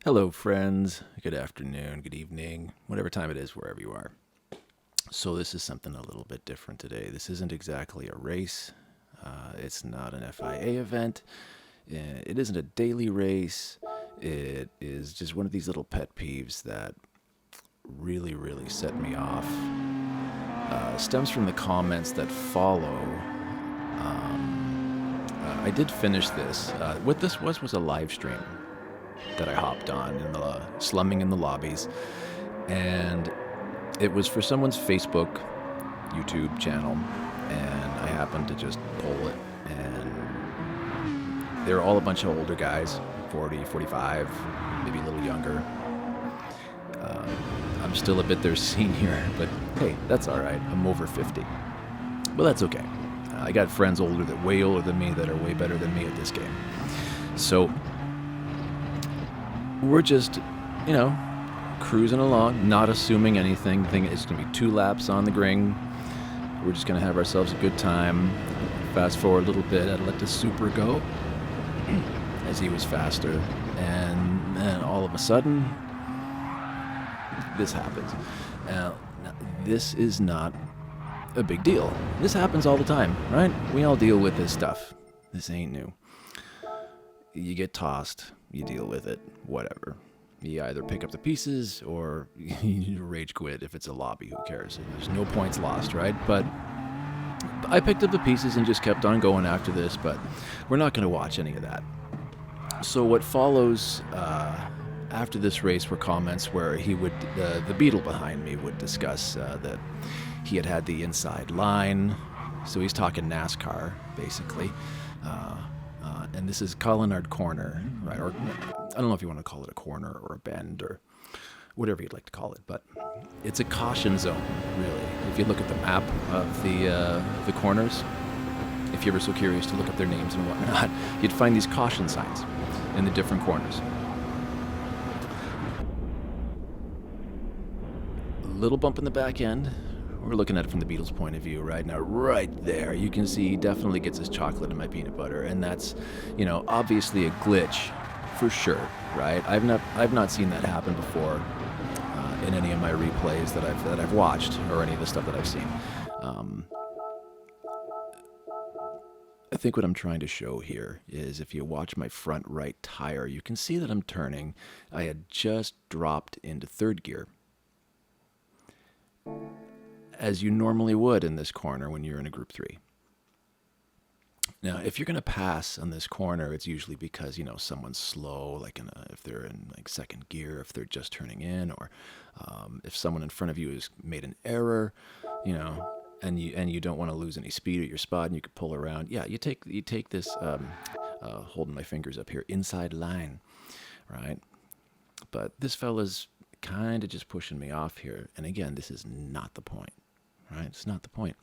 Hello, friends. Good afternoon, good evening, whatever time it is, wherever you are. So this is something a little bit different today. This isn't exactly a race. It's not an FIA event. It isn't a daily race. It is just one of these little pet peeves that really, really set me off. Stems from the comments that follow. I did finish this. What this was a live stream that I hopped on in the slumming in the lobbies, and it was for someone's Facebook, YouTube channel, and I happened to just pull it, and they're all a bunch of older guys, 40, 45, maybe a little younger. I'm still a bit their senior, but hey, that's all right. I'm over 50, but that's okay. I got friends way older than me that are way better than me at this game. So we're just, cruising along, not assuming anything. The thing is going to be 2 laps on the ring. We're just going to have ourselves a good time. Fast forward a little bit, I'd let the Super go as he was faster. And then all of a sudden, this happens. Now, this is not a big deal. This happens all the time, right? We all deal with this stuff. This ain't new. You get tossed, you deal with it, whatever. You either pick up the pieces or you rage quit if it's a lobby, who cares? There's no points lost, right? But I picked up the pieces and just kept on going after this, but we're not going to watch any of that. So what follows after this race were comments where the Beetle behind me would discuss that he had the inside line. So he's talking NASCAR, basically. And this is Collinard Corner, right? Or I don't know if you want to call it a corner or a bend or whatever you'd like to call it, but it's a caution zone, really. If you look at the map of the corners, if you're ever so curious to look up their names and whatnot, you'd find these caution signs in the different corners. Little bump in the back end. We're looking at it from the Beatles' point of view right now. Right there, you can see he definitely gets his chocolate in my peanut butter, and that's, obviously a glitch for sure, right? I've not seen that happen before in any of my replays that I've watched or any of the stuff that I've seen. I think what I'm trying to show here is if you watch my front right tire, you can see that I'm turning. I had just dropped into 3rd gear, as you normally would in this corner when you're in a Group 3. Now, if you're going to pass on this corner, it's usually because, someone's slow, like if they're in 2nd gear, if they're just turning in, or if someone in front of you has made an error, and you don't want to lose any speed at your spot and you could pull around. Yeah, you take this, holding my fingers up here, inside line, right? But this fella's kind of just pushing me off here. And again, this is not the point. Right? It's not the point.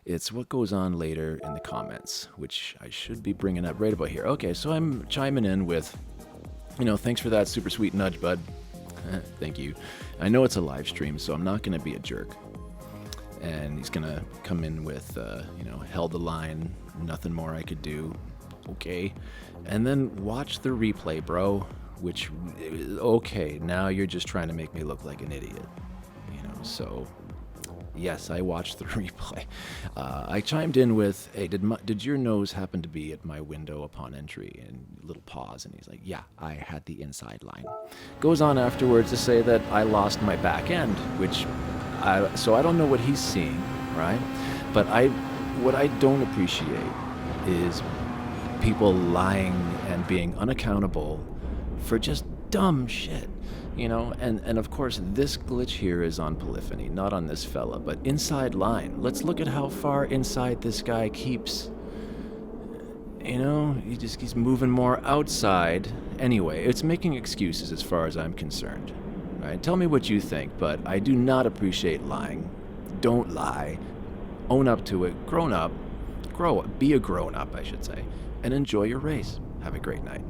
It's what goes on later in the comments, which I should be bringing up right about here. Okay, so I'm chiming in with, thanks for that super sweet nudge, bud. Thank you. I know it's a live stream, so I'm not going to be a jerk. And he's going to come in with, held the line, nothing more I could do. Okay. And then watch the replay, bro. Which, okay, now you're just trying to make me look like an idiot. So yes, I watched the replay. I chimed in with, hey, did your nose happen to be at my window upon entry? And little pause, and he's like, yeah, I had the inside line. Goes on afterwards to say that I lost my back end, so I don't know what he's seeing, right? But what I don't appreciate is people lying and being unaccountable for just dumb shit. And of course this glitch here is on Polyphony, not on this fella, but inside line. Let's look at how far inside this guy keeps. He's moving more outside. Anyway, it's making excuses as far as I'm concerned, right? Tell me what you think, but I do not appreciate lying. Don't lie. Own up to it. Grow up. Be a grown up, I should say, and enjoy your race. Have a great night.